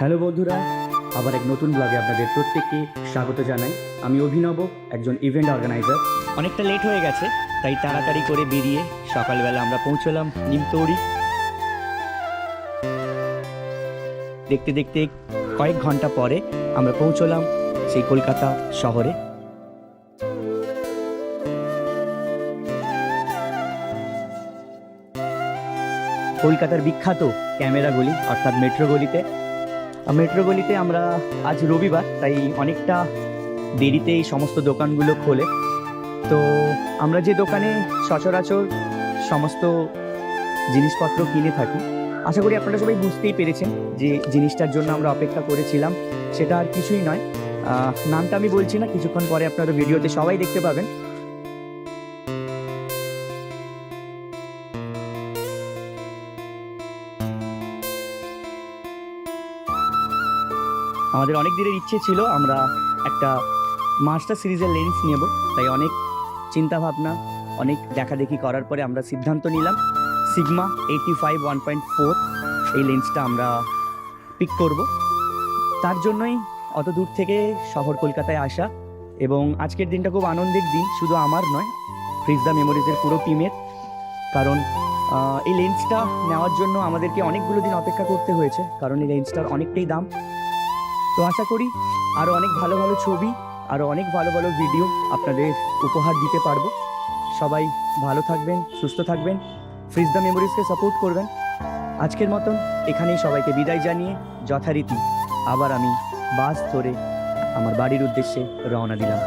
Hello বন্ধুরা, আবার এক নতুন ব্লগে আপনাদের প্রত্যেককে স্বাগত জানাই। আমি অভিনব, একজন ইভেন্ট অর্গানাইজার। অনেকটা লেট হয়ে গেছে, তাই তাড়াতাড়ি করে বেরিয়ে সকালবেলা আমরা পৌঁছলাম নিমতৌড়ি। দেখতে দেখতে কয়েক ঘন্টা পরে আমরা পৌঁছলাম সেই কলকাতা শহরে। কলকাতার বিখ্যাত ক্যামেরা গলি অর্থাৎ মেট্রো গলিতে আমরা আজ রবিবার, তাই অনেকটা দেরিতে এই সমস্ত দোকানগুলো খোলে। তো আমরা যে দোকানে সচরাচর সমস্ত জিনিসপত্র কিনে থাকি, আশা করি আপনারা সবাই বুঝতেই পেরেছেন যে জিনিসটার জন্য আমরা অপেক্ষা করেছিলাম সেটা আর কিছুই নয়। নামটা আমি বলছি না, কিছুক্ষণ পরে আপনারা ভিডিওতে সবাই দেখতে পাবেন। আমাদের অনেক দিনের ইচ্ছে ছিল আমরা একটা মাস্টার সিরিজের লেন্স নেব, তাই অনেক চিন্তা ভাবনা, অনেক দেখাদেখি করার পরে আমরা সিদ্ধান্ত নিলাম সিগমা 85 1.4 এই লেন্সটা আমরা পিক করব। তার জন্যই অত দূর থেকে শহর কলকাতায় আসা, এবং আজকের দিনটা খুব আনন্দের দিন, শুধু আমার নয়, ফ্রিজ দ্য মেমোরিজের পুরো টিমের। কারণ এই লেন্সটা নেওয়ার জন্য আমাদেরকে অনেকগুলো দিন অপেক্ষা করতে হয়েছে, কারণ এই লেন্সটার অনেকটাই দাম। তো আশা করি আরও অনেক ভালো ভালো ছবি, আরও অনেক ভালো ভালো ভিডিও আপনাদের উপহার দিতে পারবো। সবাই ভালো থাকবেন, সুস্থ থাকবেন, ফ্রিজ দ্য মেমোরিজকে সাপোর্ট করবেন। আজকের মতন এখানেই সবাইকে বিদায় জানিয়ে যথারীতি আবার আমি বাস ধরে আমার বাড়ির উদ্দেশ্যে রওনা দিলাম।